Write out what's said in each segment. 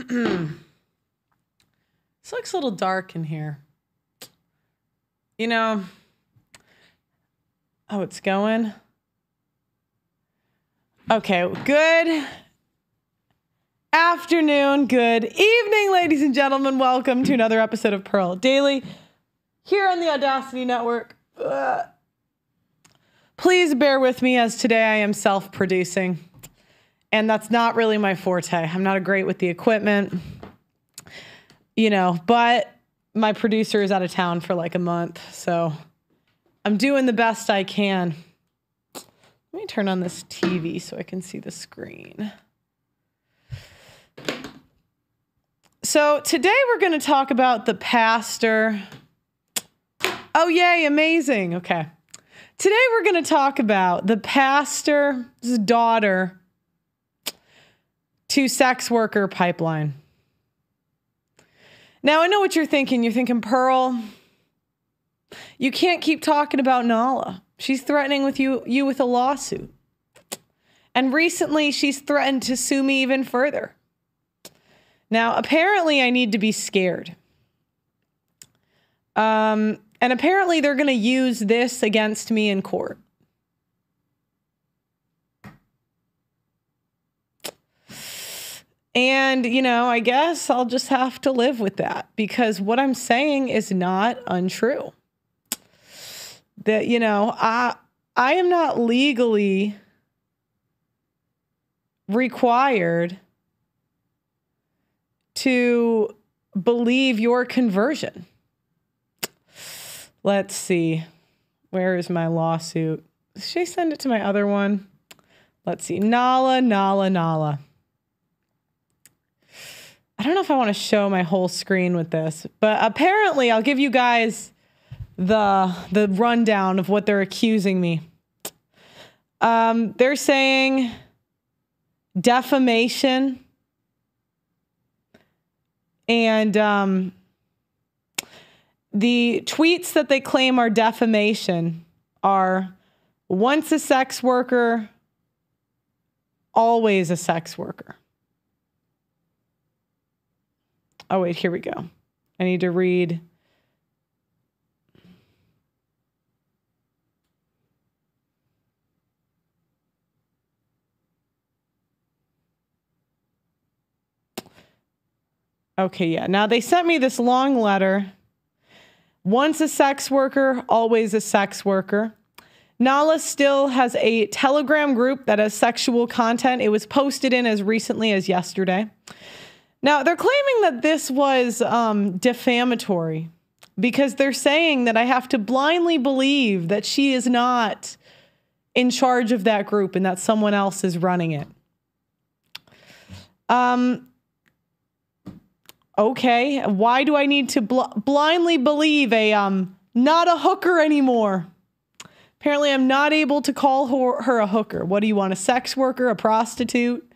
This looks a little dark in here. You know, oh, it's going. Okay, good afternoon, good evening, ladies and gentlemen. Welcome to another episode of Pearl Daily here on the Audacity Network. Please bear with me as today I am self-producing, and that's not really my forte. I'm not great with the equipment, you know, but my producer is out of town for like a month, so I'm doing the best I can. Let me turn on this TV so I can see the screen. So today we're going to talk about the pastor. Oh, yay, amazing. Okay. Today we're going to talk about the pastor's daughter to sex worker pipeline. Now, I know what you're thinking. You're thinking, Pearl, you can't keep talking about Nala. She's threatening with you with a lawsuit. And recently, she's threatened to sue me even further. Now, apparently, I need to be scared. And apparently, they're going to use this against me in court. And, you know, I guess I'll just have to live with that because what I'm saying is not untrue. That, you know, I am not legally required to believe your conversion. Let's see. Where is my lawsuit? Should I send it to my other one? Let's see. Nala. I don't know if I want to show my whole screen with this, but apparently I'll give you guys the rundown of what they're accusing me. They're saying defamation and the tweets that they claim are defamation are once a sex worker, always a sex worker. Oh, wait, here we go. I need to read. Okay, yeah. Now, they sent me this long letter. Once a sex worker, always a sex worker. Nala still has a Telegram group that has sexual content. It was posted in as recently as yesterday. Now, they're claiming that this was defamatory because they're saying that I have to blindly believe that she is not in charge of that group and that someone else is running it. Okay, why do I need to blindly believe not a hooker anymore? Apparently, I'm not able to call her a hooker. What do you want, a sex worker, a prostitute?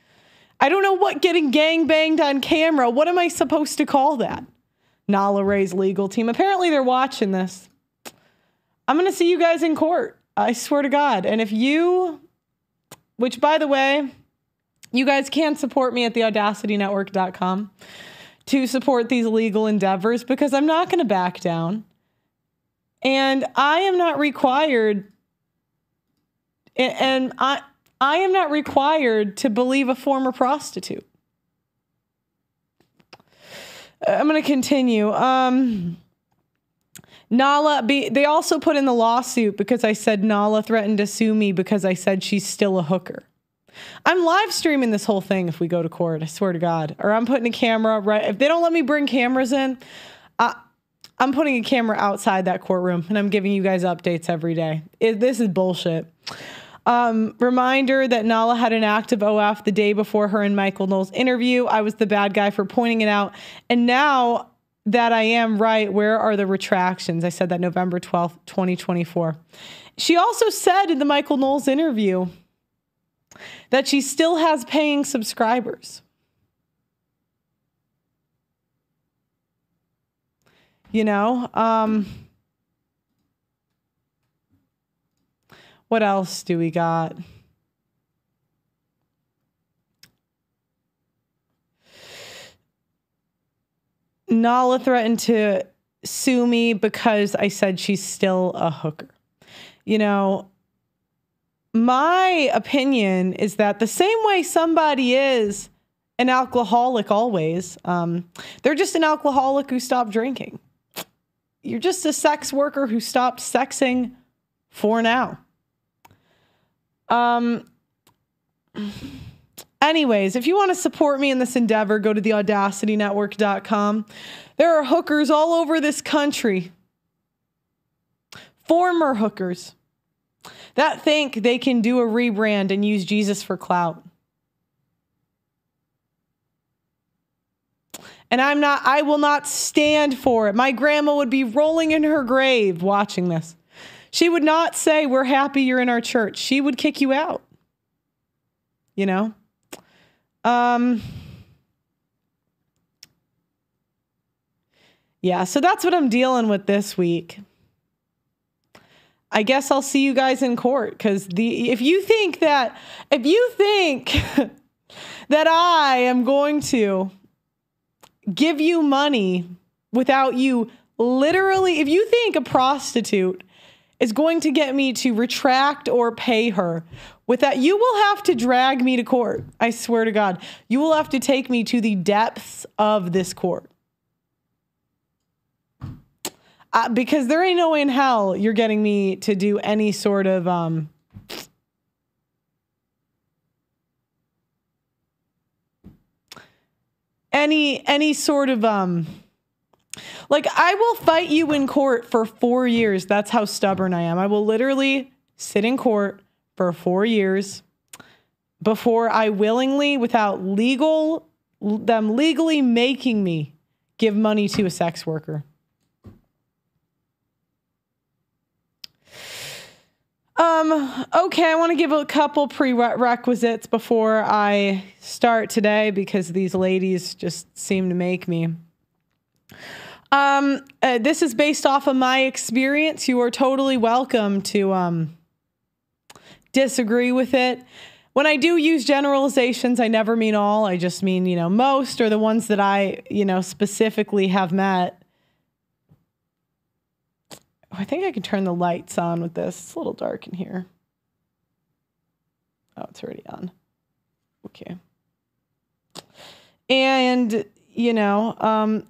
I don't know what getting gangbanged on camera. What am I supposed to call that? Nala Ray's legal team. Apparently, they're watching this. I'm going to see you guys in court. I swear to God. And if you, which by the way, you guys can support me at theaudacitynetwork.com to support these legal endeavors because I'm not going to back down. And I am not required, and I am not required to believe a former prostitute. I'm going to continue. They also put in the lawsuit because I said Nala threatened to sue me because I said she's still a hooker. I'm live streaming this whole thing if we go to court, I swear to God. Or I'm putting a camera right. If they don't let me bring cameras in, I'm putting a camera outside that courtroom and I'm giving you guys updates every day. This is bullshit. Reminder that Nala had an active OF the day before her and Michael Knowles' interview. I was the bad guy for pointing it out. And now that I am right, where are the retractions? I said that November 12th, 2024. She also said in the Michael Knowles interview that she still has paying subscribers. You know, what else do we got? Nala threatened to sue me because I said she's still a hooker. You know, my opinion is that the same way somebody is an alcoholic always, they're just an alcoholic who stopped drinking. You're just a sex worker who stopped sexing for now. Anyways, if you want to support me in this endeavor, go to theaudacitynetwork.com. There are hookers all over this country, former hookers, that think they can do a rebrand and use Jesus for clout. And I will not stand for it. My grandma would be rolling in her grave watching this. She would not say, "We're happy you're in our church." She would kick you out. You know? Yeah, so that's what I'm dealing with this week. I guess I'll see you guys in court, because if you think that that I am going to give you money without you literally, if you think a prostitute is going to get me to retract or pay her with that, you will have to drag me to court. I swear to God, you will have to take me to the depths of this court. Because there ain't no way in hell you're getting me to do any sort of, any sort of, like, I will fight you in court for 4 years. That's how stubborn I am. I will literally sit in court for 4 years before I willingly, without them legally making me give money to a sex worker. Okay, I want to give a couple prerequisites before I start today, because these ladies just seem to make me. This is based off of my experience. You are totally welcome to disagree with it. When I do use generalizations, I never mean all. I just mean, you know, most, or the ones that I, you know, specifically have met. I think I can turn the lights on with this. It's a little dark in here. Oh, it's already on. Okay. And, you know,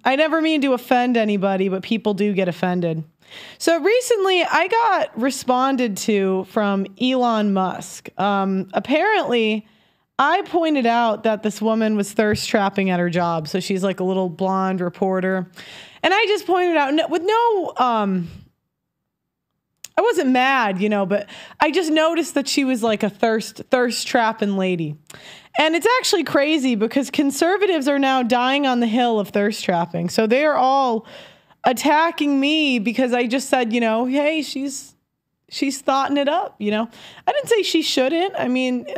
I never mean to offend anybody, but people do get offended. So recently I got responded to from Elon Musk. Apparently I pointed out that this woman was thirst trapping at her job. So she's like a little blonde reporter. And I just pointed out with no, I wasn't mad, you know, but I just noticed that she was like a thirst trapping lady. And it's actually crazy because conservatives are now dying on the hill of thirst trapping. So they are all attacking me because I just said, you know, hey, she's thoughting it up, you know. I didn't say she shouldn't. I mean,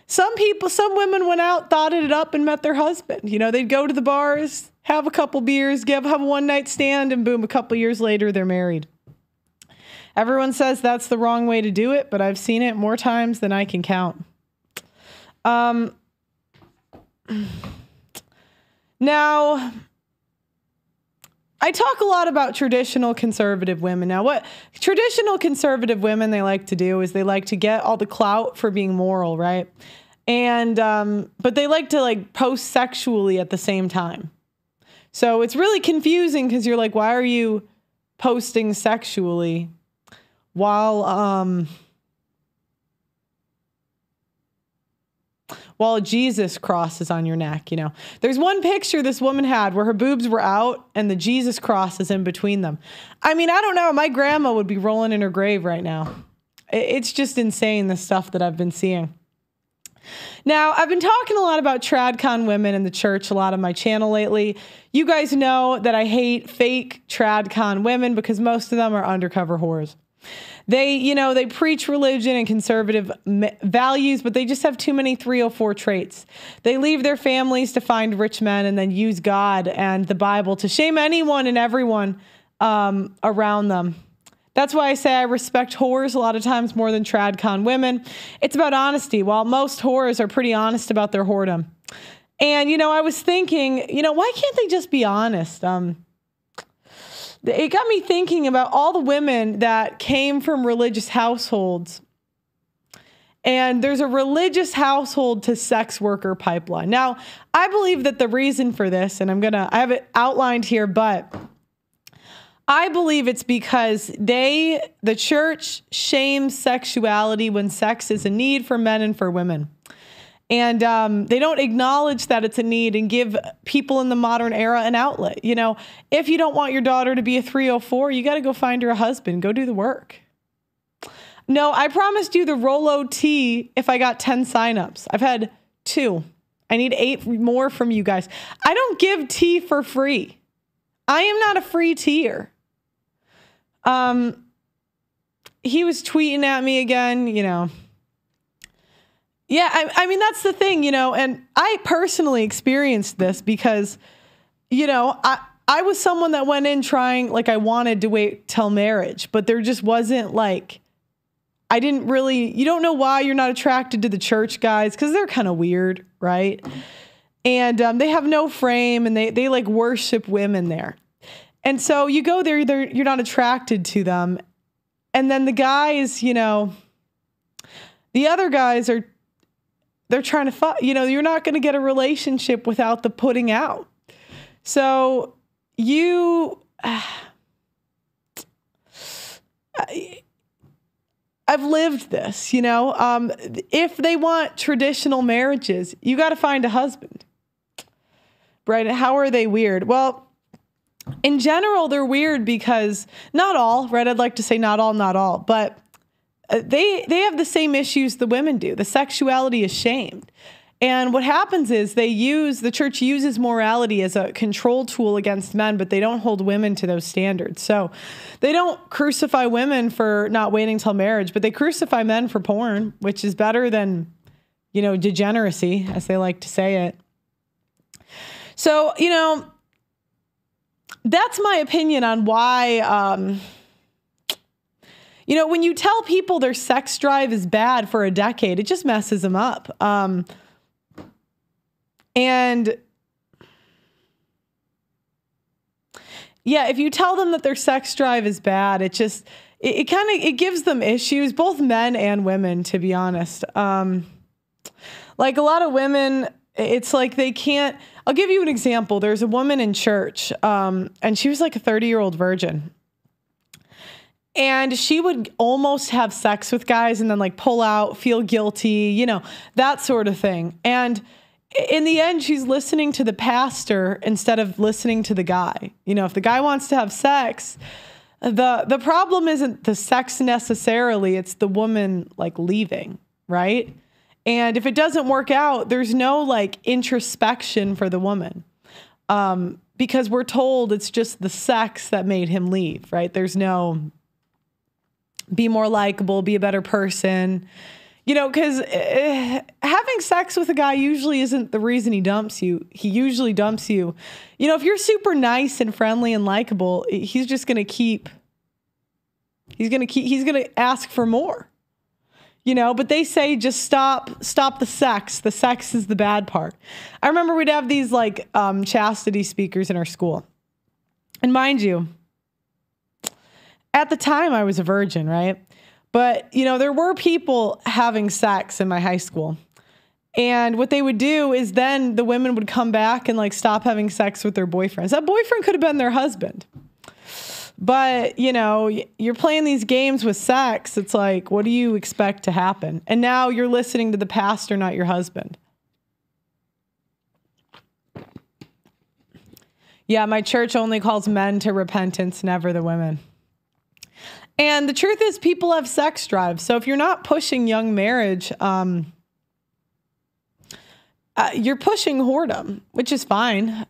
some women went out, thoughted it up, and met their husband. You know, they'd go to the bars, have a couple beers, have a one night stand, and boom, a couple years later, they're married. Everyone says that's the wrong way to do it, but I've seen it more times than I can count. Now, I talk a lot about traditional conservative women. Now, what traditional conservative women, they like to do is they like to get all the clout for being moral, right? And, but they like to like post sexually at the same time. So it's really confusing because you're like, why are you posting sexually while Jesus cross is on your neck, you know? There's one picture this woman had where her boobs were out and the Jesus cross is in between them. I mean, I don't know. My grandma would be rolling in her grave right now. It's just insane, the stuff that I've been seeing. Now, I've been talking a lot about tradcon women in the church a lot on my channel lately. You guys know that I hate fake tradcon women because most of them are undercover whores. They, you know, they preach religion and conservative values, but they just have too many 304 traits. They leave their families to find rich men and then use God and the Bible to shame anyone and everyone around them. That's why I say I respect whores a lot of times more than tradcon women. It's about honesty. While most whores are pretty honest about their whoredom. And, I was thinking, why can't they just be honest? It got me thinking about all the women that came from religious households. And there's a religious household to sex worker pipeline. Now, I believe that the reason for this, and I have it outlined here, but I believe it's because the church shames sexuality when sex is a need for men and for women. And they don't acknowledge that it's a need and give people in the modern era an outlet. If you don't want your daughter to be a 304, you got to go find her a husband. Go do the work. No, I promised you the Rolo tea if I got 10 signups. I've had 2. I need 8 more from you guys. I don't give tea for free. I am not a free teer. He was tweeting at me again, Yeah, I mean, that's the thing, and I personally experienced this because, I was someone that went in trying, I wanted to wait till marriage, but there just wasn't I didn't really, you don't know why you're not attracted to the church guys, because they're kind of weird, right? And they have no frame, and they worship women there. And so you go there, you're not attracted to them. And then the guys, the other guys they're trying to fight, you're not going to get a relationship without the putting out. So I've lived this, if they want traditional marriages, you got to find a husband, right? How are they weird? Well, in general, they're weird because not all, right? I'd like to say not all, but they have the same issues the women do. The sexuality is shamed. And what happens is the church uses morality as a control tool against men, but they don't hold women to those standards. So they don't crucify women for not waiting till marriage, but they crucify men for porn, which is better than, degeneracy, as they like to say it. So, that's my opinion on why, when you tell people their sex drive is bad for a decade, it just messes them up. And yeah, if you tell them that their sex drive is bad, it kind of gives them issues, both men and women, to be honest. A lot of women, it's they can't. I'll give you an example. There's a woman in church, and she was a 30-year-old virgin. And she would almost have sex with guys and then pull out, feel guilty, that sort of thing. And in the end, she's listening to the pastor instead of listening to the guy. If the guy wants to have sex, the problem isn't the sex necessarily. It's the woman leaving, right? And if it doesn't work out, there's no introspection for the woman. Because we're told it's just the sex that made him leave, right? There's no be more likable, be a better person. Because having sex with a guy usually isn't the reason he dumps you. He usually dumps you. If you're super nice and friendly and likable, he's going to ask for more. But they say just stop the sex. The sex is the bad part. I remember we'd have these chastity speakers in our school. And mind you, at the time I was a virgin, right? But, there were people having sex in my high school. And what they would do is then the women would come back and stop having sex with their boyfriends. That boyfriend could have been their husband. But, you're playing these games with sex. It's what do you expect to happen? And now you're listening to the pastor, not your husband. Yeah, my church only calls men to repentance, never the women. And the truth is people have sex drive. So if you're not pushing young marriage, you're pushing whoredom, which is fine.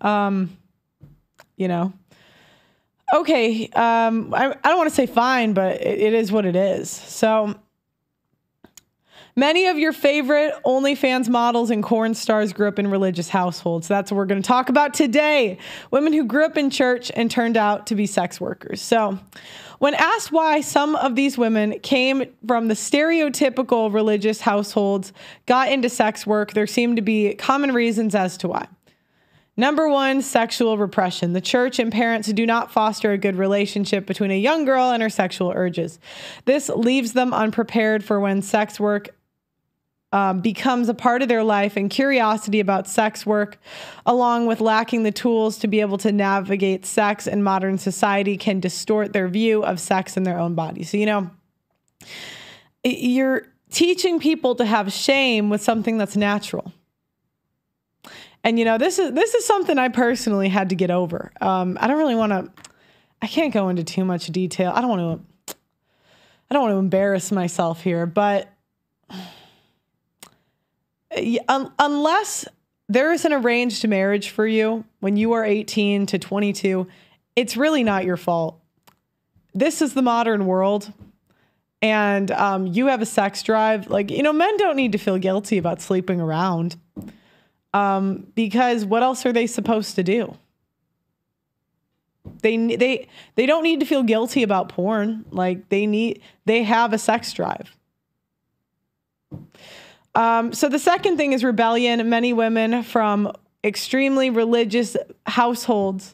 Okay. I don't want to say fine, but it is what it is. So Many of your favorite OnlyFans models and porn stars grew up in religious households. That's what we're going to talk about today. Women who grew up in church and turned out to be sex workers. So when asked why some of these women came from the stereotypical religious households, got into sex work, there seemed to be common reasons as to why. Number one, sexual repression. The church and parents do not foster a good relationship between a young girl and her sexual urges. This leaves them unprepared for when sex work becomes a part of their life, and curiosity about sex work, along with lacking the tools to be able to navigate sex in modern society, can distort their view of sex in their own body. So, you're teaching people to have shame with something that's natural. And, this is something I personally had to get over. I don't really want to, I can't go into too much detail. I don't want to embarrass myself here, but unless there is an arranged marriage for you when you are 18 to 22, it's really not your fault. This is the modern world, and you have a sex drive. Men don't need to feel guilty about sleeping around, because what else are they supposed to do? They don't need to feel guilty about porn. They have a sex drive. So the second thing is rebellion. Many women from extremely religious households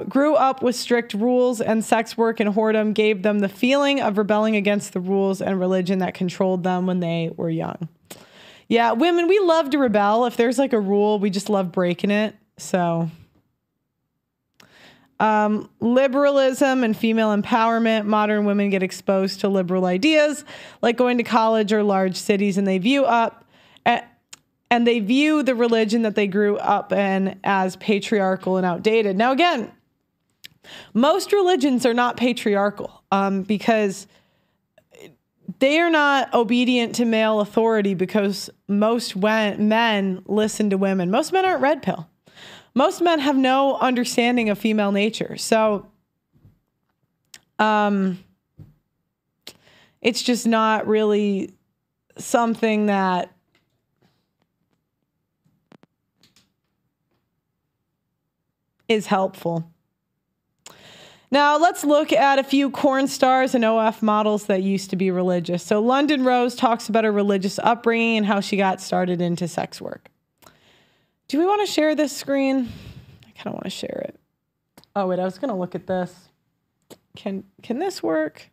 grew up with strict rules, and sex work and whoredom gave them the feeling of rebelling against the rules and religion that controlled them when they were young. Yeah, women, we love to rebel. If there's a rule, we just love breaking it. So liberalism and female empowerment. Modern women get exposed to liberal ideas like going to college or large cities, and they view the religion that they grew up in as patriarchal and outdated. Now, again, most religions are not patriarchal because they are not obedient to male authority, because most men listen to women. Most men aren't red pill. Most men have no understanding of female nature. So it's just not really something that is helpful. Now let's look at a few porn stars and OF models that used to be religious. So London Rose talks about her religious upbringing and how she got started into sex work. Do we want to share this screen? I kind of want to share it. Oh, wait, I was going to look at this. Can this work?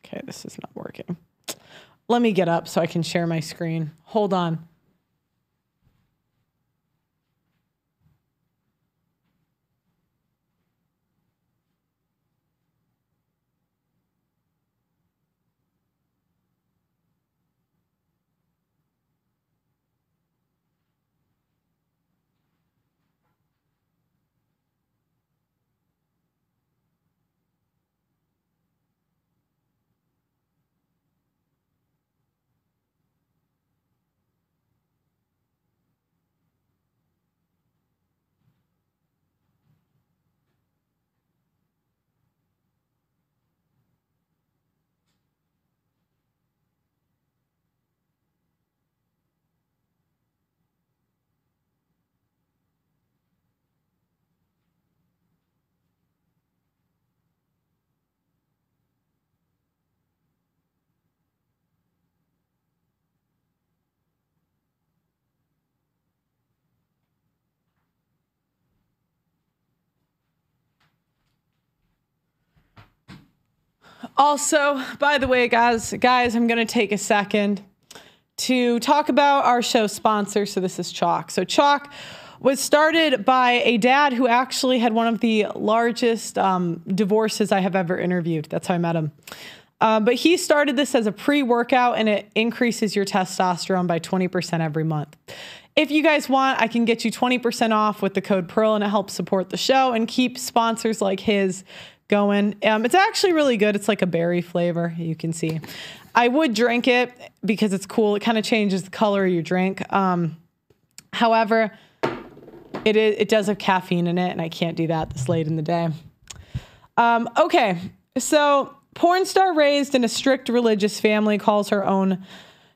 Okay, this is not working. Let me get up so I can share my screen. Hold on. Also, by the way, guys, I'm going to take a second to talk about our show sponsor. So this is Chalk. So Chalk was started by a dad who actually had one of the largest divorces I have ever interviewed. That's how I met him. But he started this as a pre-workout, and it increases your testosterone by 20% every month. If you guys want, I can get you 20% off with the code PEARL, and it helps support the show and keep sponsors like his going. It's actually really good. It's like a berry flavor, you can see. I would drink it because it's cool. It kind of changes the color of your drink. However, it does have caffeine in it, and I can't do that this late in the day. Okay, So, porn star raised in a strict religious family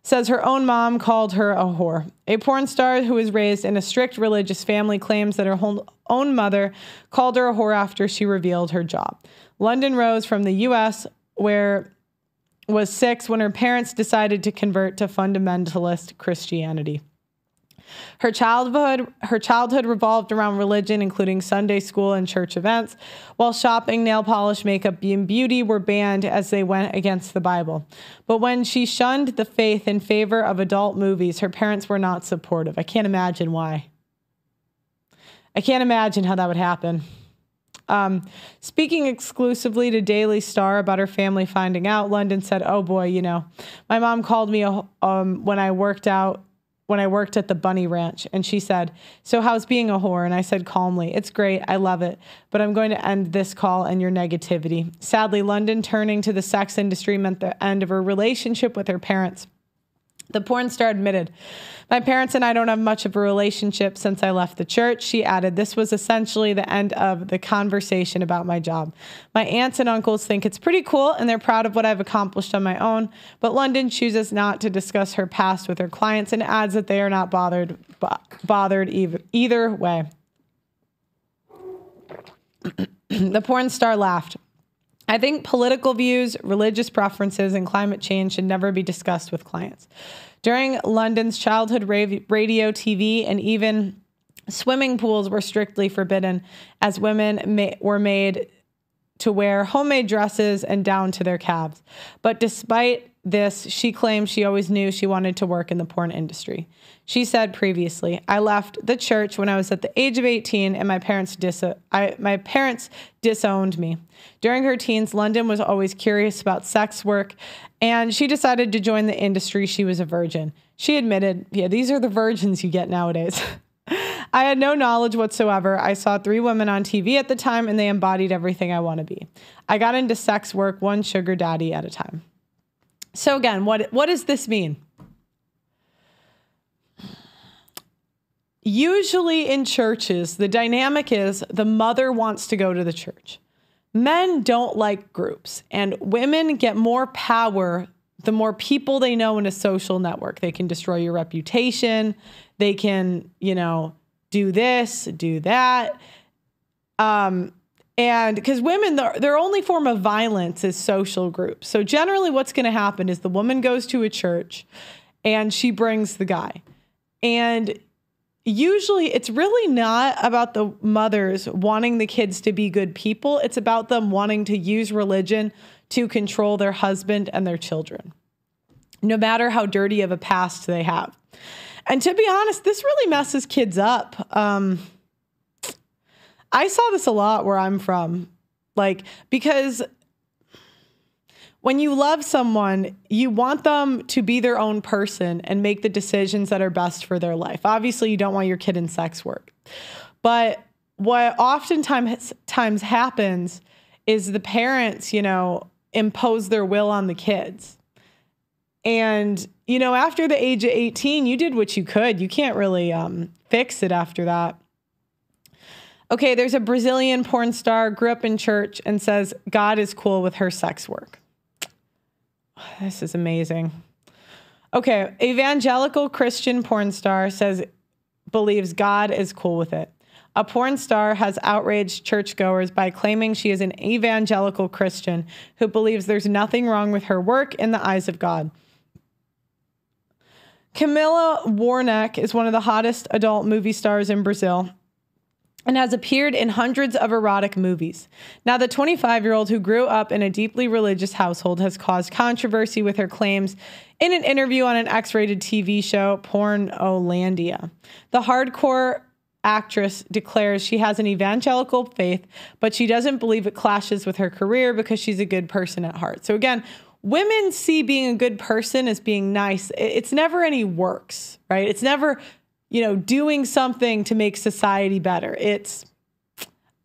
says her own mom called her a whore. A porn star who was raised in a strict religious family claims that her own mother called her a whore after she revealed her job. London Rose from the U.S., where was 6 when her parents decided to convert to fundamentalist Christianity. Her childhood revolved around religion, including Sunday school and church events, while shopping, nail polish, makeup, and beauty were banned as they went against the Bible. But when she shunned the faith in favor of adult movies, her parents were not supportive. I can't imagine why. I can't imagine how that would happen. Speaking exclusively to Daily Star about her family finding out, London said, "Oh boy, my mom called me when I worked at the Bunny Ranch, and she said, 'So how's being a whore?' And I said calmly, 'It's great. I love it. But I'm going to end this call and your negativity.'" Sadly, London turning to the sex industry meant the end of her relationship with her parents. The porn star admitted, "My parents and I don't have much of a relationship since I left the church." She added, "This was essentially the end of the conversation about my job. My aunts and uncles think it's pretty cool and they're proud of what I've accomplished on my own." But London chooses not to discuss her past with her clients and adds that they are not bothered either way. The porn star laughed. "I think political views, religious preferences, and climate change should never be discussed with clients." During London's childhood, radio, TV, and even swimming pools were strictly forbidden, as women were made to wear homemade dresses and down to their calves. But despite this, she claims she always knew she wanted to work in the porn industry. She said previously, "I left the church when I was at the age of 18 and my parents disowned me." During her teens, London was always curious about sex work, and she decided to join the industry. She was a virgin. She admitted, "Yeah, these are the virgins you get nowadays." "I had no knowledge whatsoever. I saw 3 women on TV at the time, and they embodied everything I want to be. I got into sex work one sugar daddy at a time." So again, what does this mean? Usually in churches, the dynamic is the mother wants to go to the church. Men don't like groups, and women get more power the more people they know in a social network. They can destroy your reputation. They can, do this, do that. And because women, their only form of violence is social groups. So generally what's going to happen is the woman goes to a church and she brings the guy. And usually it's really not about the mothers wanting the kids to be good people. It's about them wanting to use religion to control their husband and their children, no matter how dirty of a past they have. And to be honest, this really messes kids up. I saw this a lot where I'm from, because when you love someone, you want them to be their own person and make the decisions that are best for their life. Obviously, you don't want your kid in sex work. But what oftentimes happens is the parents, impose their will on the kids. And, after the age of 18, you did what you could. You can't really fix it after that. Okay, there's a Brazilian porn star, grew up in church, and says God is cool with her sex work. This is amazing. Okay, evangelical Christian porn star believes God is cool with it. A porn star has outraged churchgoers by claiming she is an evangelical Christian who believes there's nothing wrong with her work in the eyes of God. Camila Warneck is one of the hottest adult movie stars in Brazil and has appeared in hundreds of erotic movies. Now, the 25-year-old who grew up in a deeply religious household has caused controversy with her claims in an interview on an X-rated TV show, Pornolandia. The hardcore actress declares she has an evangelical faith, but she doesn't believe it clashes with her career because she's a good person at heart. So again, women see being a good person as being nice. It's never any works, right? It's never doing something to make society better.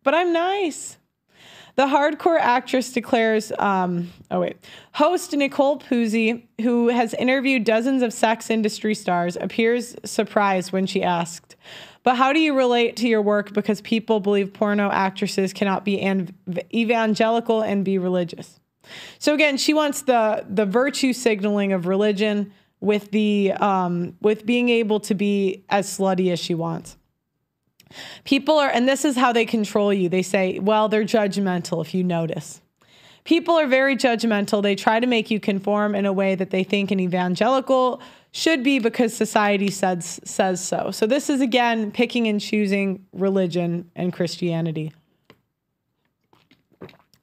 But I'm nice. The hardcore actress declares, host Nicole Puzzi, who has interviewed dozens of sex industry stars, appears surprised when she asked, But how do you relate to your work? Because people believe porno actresses cannot be evangelical and be religious. So again, she wants the virtue signaling of religion with with being able to be as slutty as she wants. People are, and this is how they control you. They say, well, they're judgmental, if you notice. People are very judgmental. They try to make you conform in a way that they think an evangelical should be because society says so. So this is, again, picking and choosing religion and Christianity.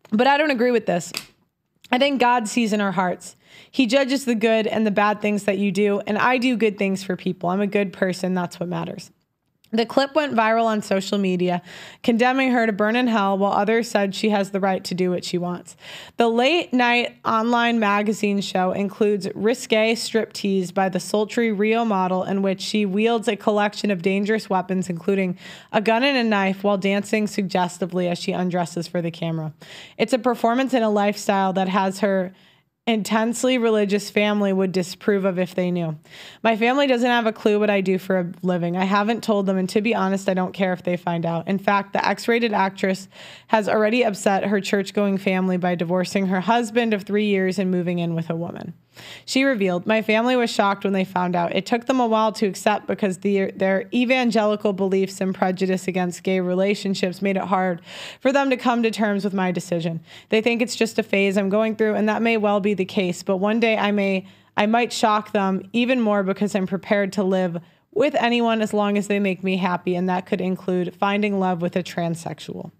But I don't agree with this. I think God sees in our hearts. He judges the good and the bad things that you do, and I do good things for people. I'm a good person. That's what matters. The clip went viral on social media, condemning her to burn in hell, while others said she has the right to do what she wants. The late-night online magazine show includes risque striptease by the sultry Rio model, in which she wields a collection of dangerous weapons, including a gun and a knife, while dancing suggestively as she undresses for the camera. It's a performance and a lifestyle that has her intensely religious family would disapprove of if they knew. My family doesn't have a clue what I do for a living. I haven't told them, and to be honest, I don't care if they find out. In fact, the X-rated actress has already upset her church-going family by divorcing her husband of 3 years and moving in with a woman. She revealed, my family was shocked when they found out. It took them a while to accept because their evangelical beliefs and prejudice against gay relationships made it hard for them to come to terms with my decision. They think it's just a phase I'm going through, and that may well be the case, but one day I might shock them even more because I'm prepared to live with anyone as long as they make me happy, and that could include finding love with a transsexual.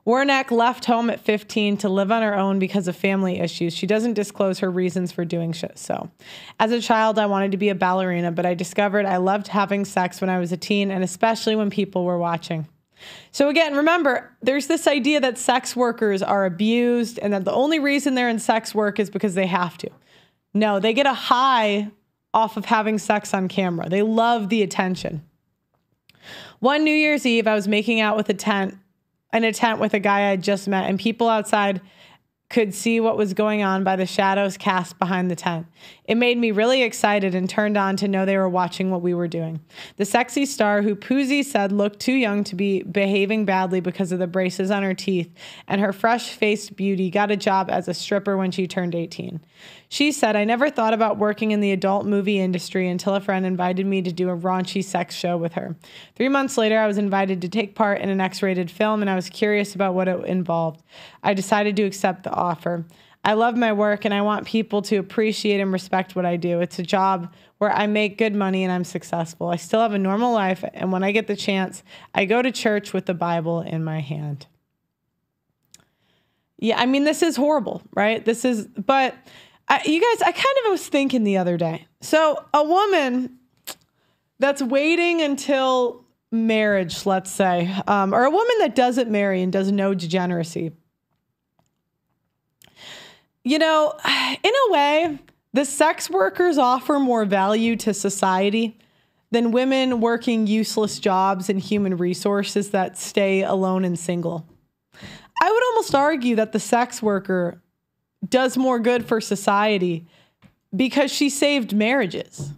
Warnock left home at 15 to live on her own because of family issues. She doesn't disclose her reasons for doing so. As a child, I wanted to be a ballerina, but I discovered I loved having sex when I was a teen, and especially when people were watching. So again, remember, there's this idea that sex workers are abused and that the only reason they're in sex work is because they have to. No, they get a high off of having sex on camera. They love the attention. One New Year's Eve, I was making out with in a tent with a guy I had just met, and people outside could see what was going on by the shadows cast behind the tent. It made me really excited and turned on to know they were watching what we were doing. The sexy star, who Poozy said looked too young to be behaving badly because of the braces on her teeth and her fresh-faced beauty, got a job as a stripper when she turned 18. She said, I never thought about working in the adult movie industry until a friend invited me to do a raunchy sex show with her. 3 months later, I was invited to take part in an X-rated film, and I was curious about what it involved. I decided to accept the offer. I love my work, and I want people to appreciate and respect what I do. It's a job where I make good money and I'm successful. I still have a normal life, and when I get the chance, I go to church with the Bible in my hand. Yeah, I mean, this is horrible, right? But you guys, I kind of was thinking the other day. So a woman that's waiting until marriage, let's say, or a woman that doesn't marry and does no degeneracy. You know, in a way, the sex workers offer more value to society than women working useless jobs in human resources that stay alone and single. I would almost argue that the sex worker does more good for society because she saved marriages.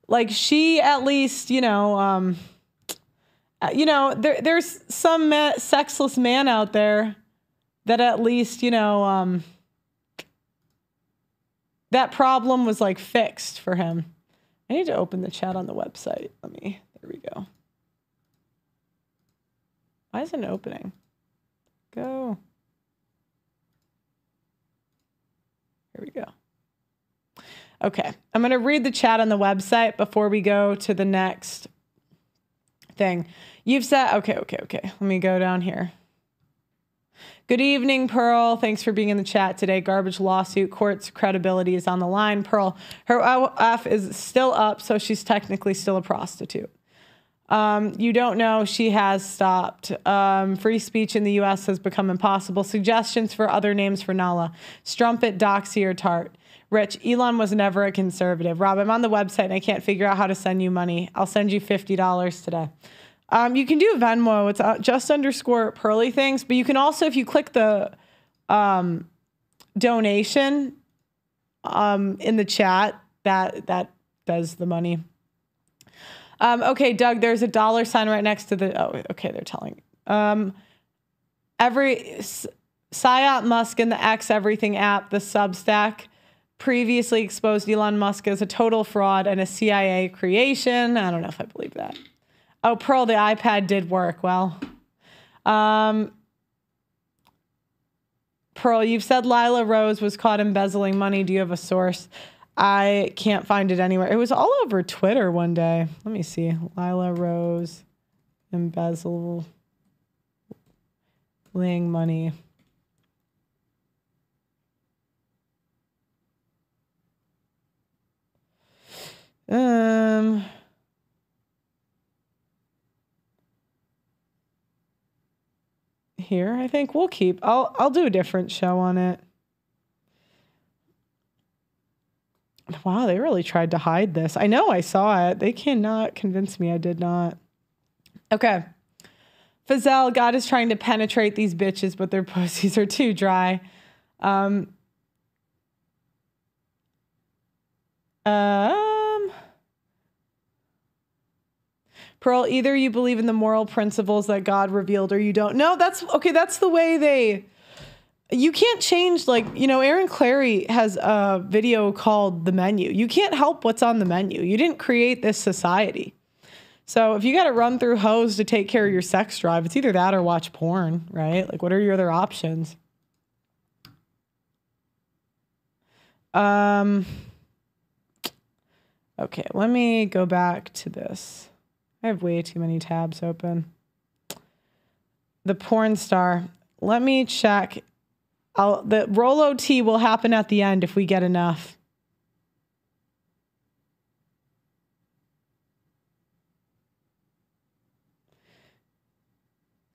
Like, she at least, there's some sexless man out there that at least, that problem was like fixed for him. I need to open the chat on the website. There we go. Why isn't it opening? Go. Here we go. Okay. I'm going to read the chat on the website before we go to the next thing. You've said, okay. Let me go down here. Good evening, Pearl. Thanks for being in the chat today. Garbage lawsuit. Court's credibility is on the line. Pearl, her OF is still up, so she's technically still a prostitute. You don't know, she has stopped. Free speech in the U.S. has become impossible. Suggestions for other names for Nala: Strumpet, Doxy, or Tart. Rich, Elon was never a conservative. Rob, I'm on the website and I can't figure out how to send you money. I'll send you $50 today. You can do Venmo. It's just _ Pearly things. But you can also, if you click the donation in the chat, that does the money. Okay, Doug, there's a dollar sign right next to the, oh, okay, they're telling. Psyop Musk and the X Everything app, the Substack, previously exposed Elon Musk as a total fraud and a CIA creation. I don't know if I believe that. Oh, Pearl, the iPad did work. Well, Pearl, you've said Lila Rose was caught embezzling money. Do you have a source? I can't find it anywhere. It was all over Twitter one day. Let me see. Lila Rose embezzling money. Here, I think we'll keep. I'll do a different show on it. Wow, they really tried to hide this. I know I saw it. They cannot convince me I did not. Okay. Fazelle, God is trying to penetrate these bitches, but their pussies are too dry. Pearl, either you believe in the moral principles that God revealed or you don't. No, that's okay. That's the way you can't change. Like, you know, Aaron Clary has a video called The Menu. You can't help what's on the menu. You didn't create this society. So if you got to run through hoes to take care of your sex drive, it's either that or watch porn, right? Like, what are your other options? Okay, let me go back to this. I have way too many tabs open. The porn star. Let me check. The Rolo T will happen at the end if we get enough.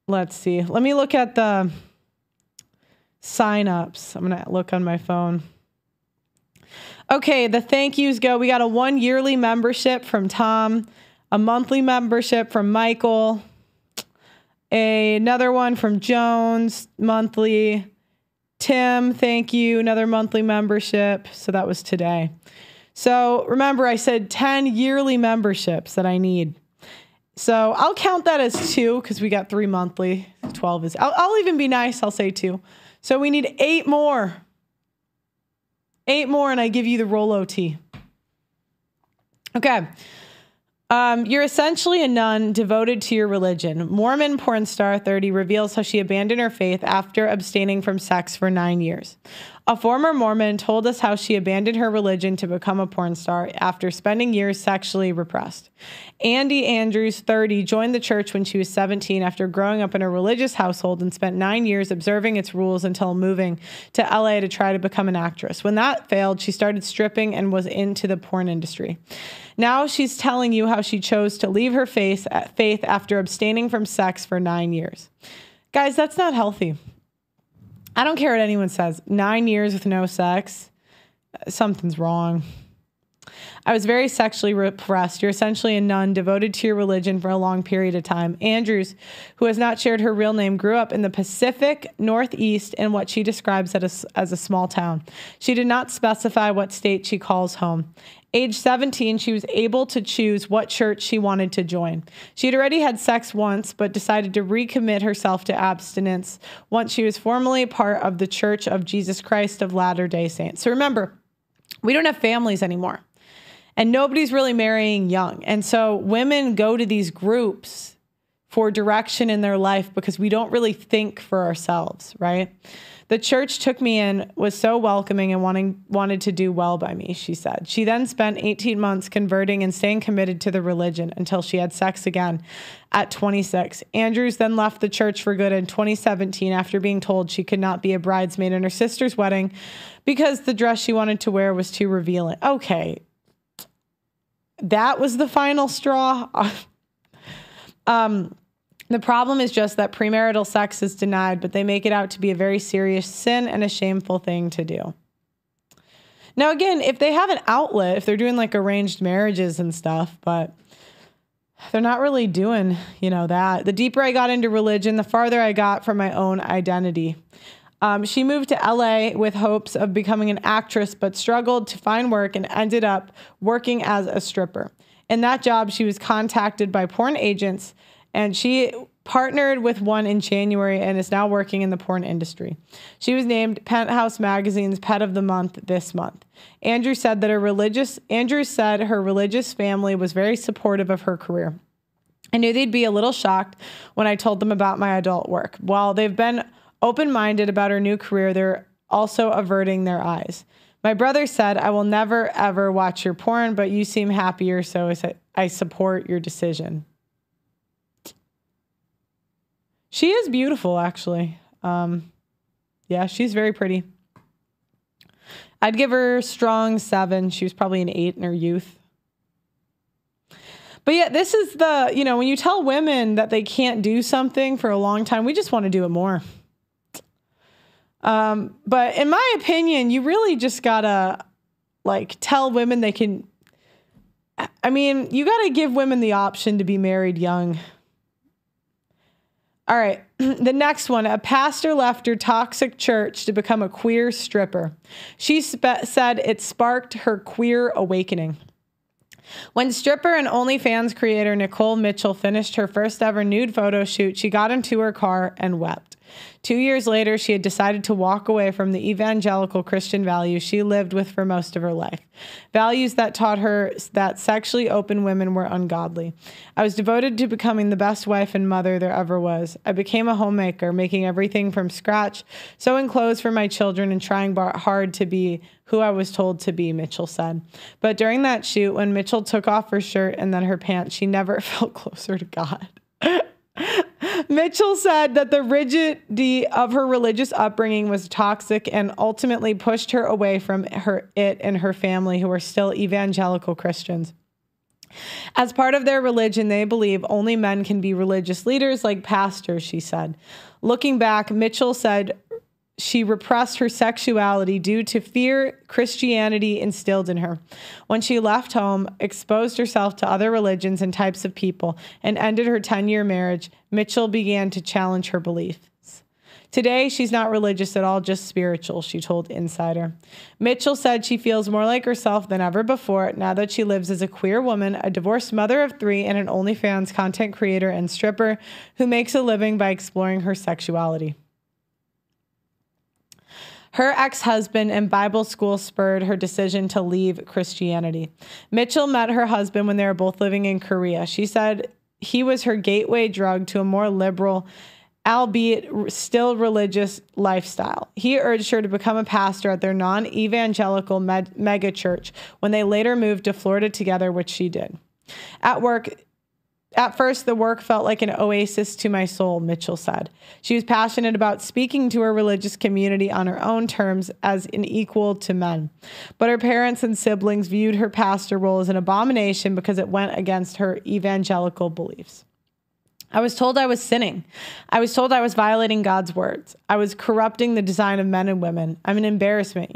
Let's see. Let me look at the signups. I'm going to look on my phone. Okay, the thank yous go. We got a 1 yearly membership from Tom. A monthly membership from Michael, another one from Jones, monthly. Tim, thank you, another monthly membership. So that was today. So remember, I said 10 yearly memberships that I need. So I'll count that as 2 because we got 3 monthly. 12 is, I'll even be nice. I'll say 2. So we need 8 more. 8 more and I give you the Rolo T. Okay. You're essentially a nun devoted to your religion. Mormon porn star 30 reveals how she abandoned her faith after abstaining from sex for 9 years. A former Mormon told us how she abandoned her religion to become a porn star after spending years sexually repressed. Andy Andrews, 30, joined the church when she was 17 after growing up in a religious household and spent 9 years observing its rules until moving to LA to try to become an actress. When that failed, she started stripping and was into the porn industry. Now she's telling you how she chose to leave her faith after abstaining from sex for 9 years. Guys, that's not healthy. I don't care what anyone says. 9 years with no sex, something's wrong. I was very sexually repressed. You're essentially a nun devoted to your religion for a long period of time. Andrews, who has not shared her real name, grew up in the Pacific Northeast in what she describes as a small town. She did not specify what state she calls home. Age 17, she was able to choose what church she wanted to join. She had already had sex once, but decided to recommit herself to abstinence once she was formally part of the Church of Jesus Christ of Latter-day Saints. So remember, we don't have families anymore. And nobody's really marrying young. And so women go to these groups for direction in their life because we don't really think for ourselves, right? The church took me in, was so welcoming and wanted to do well by me, she said. She then spent 18 months converting and staying committed to the religion until she had sex again at 26. Andrews then left the church for good in 2017 after being told she could not be a bridesmaid in her sister's wedding because the dress she wanted to wear was too revealing. Okay. That was the final straw. The problem is just that premarital sex is denied, but they make it out to be a very serious sin and a shameful thing to do. Now, again, if they have an outlet, if they're doing like arranged marriages and stuff, but they're not really doing, that. The deeper I got into religion, the farther I got from my own identity. She moved to LA with hopes of becoming an actress, but struggled to find work and ended up working as a stripper. In that job, she was contacted by porn agents, and she partnered with one in January and is now working in the porn industry. She was named Penthouse Magazine's Pet of the Month this month. Andrew said her religious family was very supportive of her career. I knew they'd be a little shocked when I told them about my adult work. While they've been open-minded about her new career, they're also averting their eyes. My brother said, I will never, ever watch your porn, but you seem happier, so I support your decision. She is beautiful, actually. Yeah, she's very pretty. I'd give her a strong 7. She was probably an 8 in her youth. But yeah, this is when you tell women that they can't do something for a long time, we just want to do it more. But in my opinion, you really just gotta tell women they can, you gotta give women the option to be married young. All right. The next one, a pastor left her toxic church to become a queer stripper. She said it sparked her queer awakening. When stripper and OnlyFans creator Nicole Mitchell finished her first ever nude photo shoot, she got into her car and wept. 2 years later, she had decided to walk away from the evangelical Christian values she lived with for most of her life. Values that taught her that sexually open women were ungodly. I was devoted to becoming the best wife and mother there ever was. I became a homemaker, making everything from scratch, sewing clothes for my children, and trying hard to be who I was told to be, Mitchell said. But during that shoot, when Mitchell took off her shirt and then her pants, she never felt closer to God. Mitchell said that the rigidity of her religious upbringing was toxic and ultimately pushed her away from it and her family, who are still evangelical Christians. As part of their religion, they believe only men can be religious leaders like pastors, she said. Looking back, Mitchell said she repressed her sexuality due to fear Christianity instilled in her. When she left home, exposed herself to other religions and types of people, and ended her 10-year marriage, Mitchell began to challenge her beliefs. Today, she's not religious at all, just spiritual, she told Insider. Mitchell said she feels more like herself than ever before now that she lives as a queer woman, a divorced mother of 3, and an OnlyFans content creator and stripper who makes a living by exploring her sexuality. Her ex-husband and Bible school spurred her decision to leave Christianity. Mitchell met her husband when they were both living in Korea. She said he was her gateway drug to a more liberal, albeit still religious lifestyle. He urged her to become a pastor at their non-evangelical mega church when they later moved to Florida together, which she did. At first, the work felt like an oasis to my soul, Mitchell said. She was passionate about speaking to her religious community on her own terms as an equal to men. But her parents and siblings viewed her pastor role as an abomination because it went against her evangelical beliefs. I was told I was sinning. I was told I was violating God's words. I was corrupting the design of men and women. I'm an embarrassment,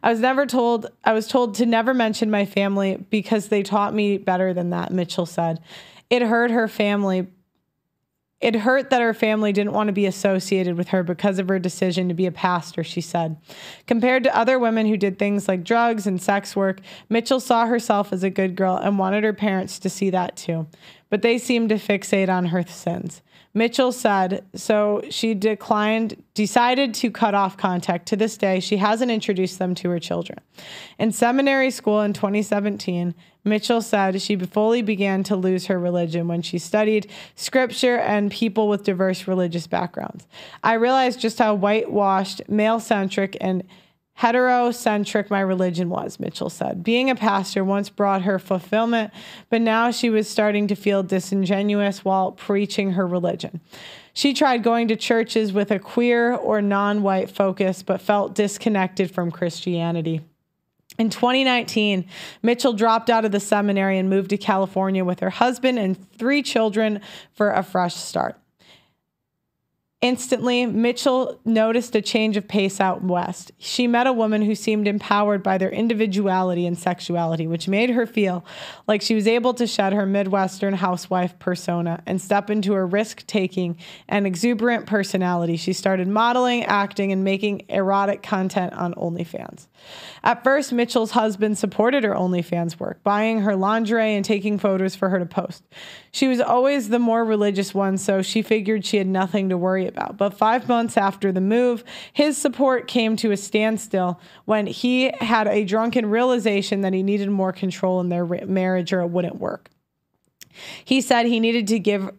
I was told to never mention my family because they taught me better than that, Mitchell said. It hurt that her family didn't want to be associated with her because of her decision to be a pastor, she said. Compared to other women who did things like drugs and sex work, Mitchell saw herself as a good girl and wanted her parents to see that too. But they seemed to fixate on her sins. Mitchell said, so she decided to cut off contact. To this day, she hasn't introduced them to her children. In seminary school in 2017, Mitchell said she fully began to lose her religion when she studied scripture and people with diverse religious backgrounds. I realized just how whitewashed, male-centric, and heterocentric my religion was, Mitchell said. Being a pastor once brought her fulfillment, but now she was starting to feel disingenuous while preaching her religion. She tried going to churches with a queer or non-white focus, but felt disconnected from Christianity. In 2019, Mitchell dropped out of the seminary and moved to California with her husband and 3 children for a fresh start. Instantly, Mitchell noticed a change of pace out west. She met a woman who seemed empowered by their individuality and sexuality, which made her feel like she was able to shed her Midwestern housewife persona and step into her risk-taking and exuberant personality. She started modeling, acting, and making erotic content on OnlyFans. At first, Mitchell's husband supported her OnlyFans work, buying her lingerie and taking photos for her to post. She was always the more religious one, so she figured she had nothing to worry about. But 5 months after the move, his support came to a standstill when he had a drunken realization that he needed more control in their marriage or it wouldn't work. He said he needed to give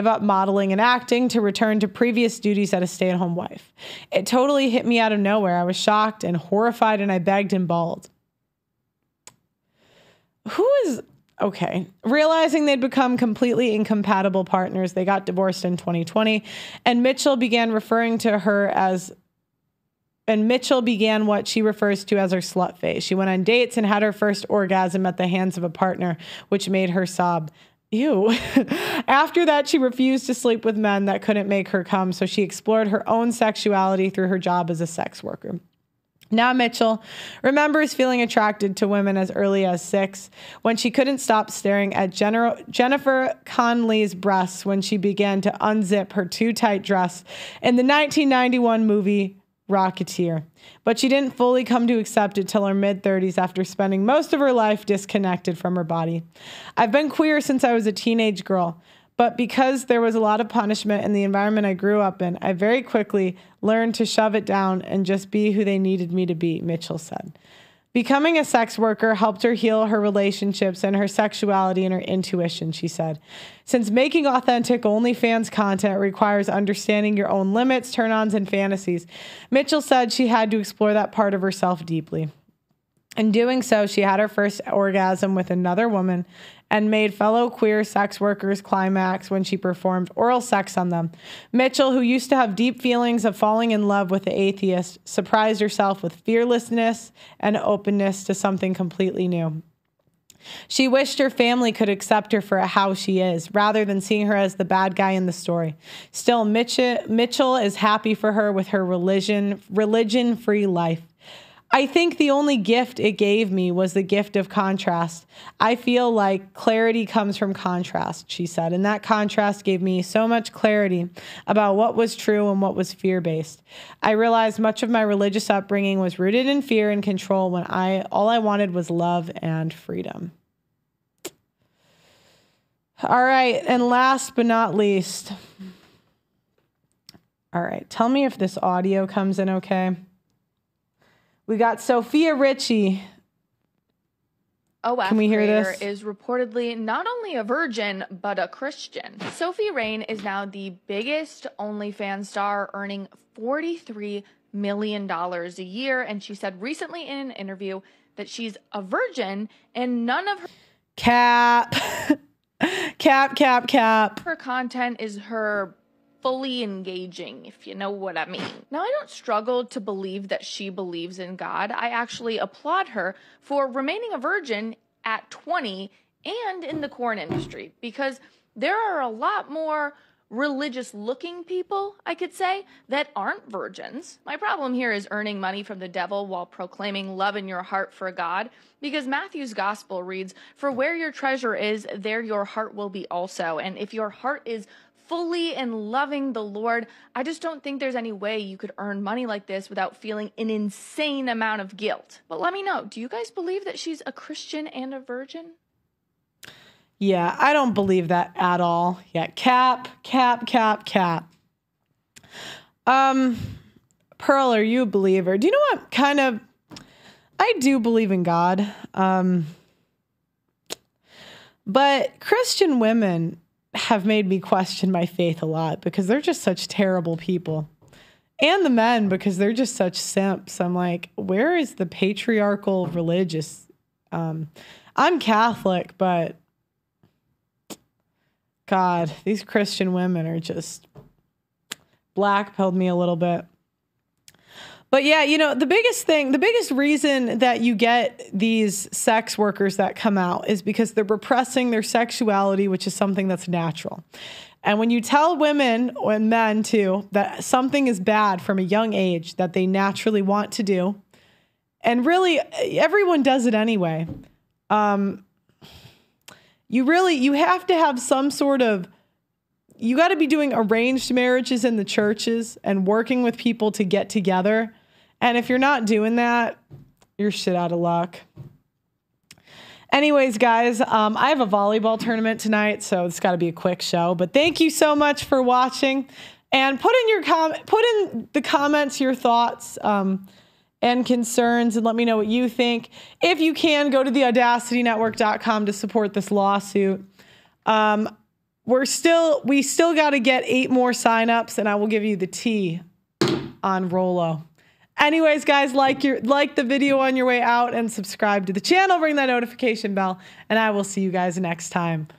up modeling and acting to return to previous duties as a stay-at-home wife. It totally hit me out of nowhere. I was shocked and horrified, and I begged and bawled. Okay. Realizing they'd become completely incompatible partners, they got divorced in 2020, and Mitchell began what she refers to as her slut phase. She went on dates and had her first orgasm at the hands of a partner, which made her sob. Ew. After that, she refused to sleep with men that couldn't make her come, so she explored her own sexuality through her job as a sex worker. Now Mitchell remembers feeling attracted to women as early as 6, when she couldn't stop staring at Jennifer Connelly's breasts when she began to unzip her too-tight dress in the 1991 movie Rocketeer. But she didn't fully come to accept it till her mid-30s after spending most of her life disconnected from her body. I've been queer since I was a teenage girl, but because there was a lot of punishment in the environment I grew up in, I very quickly learned to shove it down and just be who they needed me to be, Mitchell said. Becoming a sex worker helped her heal her relationships and her sexuality and her intuition, she said. Since making authentic OnlyFans content requires understanding your own limits, turn-ons, and fantasies, Mitchell said she had to explore that part of herself deeply. In doing so, she had her first orgasm with another woman and made fellow queer sex workers climax when she performed oral sex on them. Mitchell, who used to have deep feelings of falling in love with the atheist, surprised herself with fearlessness and openness to something completely new. She wished her family could accept her for how she is, rather than seeing her as the bad guy in the story. Still, Mitchell is happy for her with her religion-free life. I think the only gift it gave me was the gift of contrast. I feel like clarity comes from contrast, she said, and that contrast gave me so much clarity about what was true and what was fear-based. I realized much of my religious upbringing was rooted in fear and control when all I wanted was love and freedom. All right, and last but not least. All right, tell me if this audio comes in okay. We got Sophia Richie. OF Can we hear creator this? is reportedly not only a virgin, but a Christian. Sophie Rain is now the biggest OnlyFans star, earning $43 million a year. And she said recently in an interview that she's a virgin and none of her Cap. her content is her fully engaging, if you know what I mean. Now, I don't struggle to believe that she believes in God. I actually applaud her for remaining a virgin at 20 and in the corn industry, because there are a lot more religious looking people, I could say, that aren't virgins. My problem here is earning money from the devil while proclaiming love in your heart for God, because Matthew's gospel reads, "For where your treasure is, there your heart will be also." And if your heart is fully in loving the Lord, I just don't think there's any way you could earn money like this without feeling an insane amount of guilt. But let me know, do you guys believe that she's a Christian and a virgin? Yeah, I don't believe that at all. Yeah, cap. Pearl, are you a believer? Do you know what I do believe in God. But Christian women have made me question my faith a lot because they're just such terrible people. And the men, because they're just such simps. I'm like, where is the patriarchal religious? I'm Catholic, but God, these Christian women are just blackpilled me a little bit. But yeah, you know, the biggest reason that you get these sex workers that come out is because they're repressing their sexuality, which is something that's natural. And when you tell women and men too that something is bad from a young age that they naturally want to do, and really everyone does it anyway, you have to have some sort of, you got to be doing arranged marriages in the churches and working with people to get together. And if you're not doing that, you're shit out of luck. Anyways, guys, I have a volleyball tournament tonight, so it's got to be a quick show. But thank you so much for watching, and put in the comments your thoughts and concerns, and let me know what you think. If you can, go to theaudacitynetwork.com to support this lawsuit. We still got to get 8 more signups, and I will give you the tea on Rolo. Anyways, guys, like the video on your way out and subscribe to the channel, ring that notification bell, and I will see you guys next time.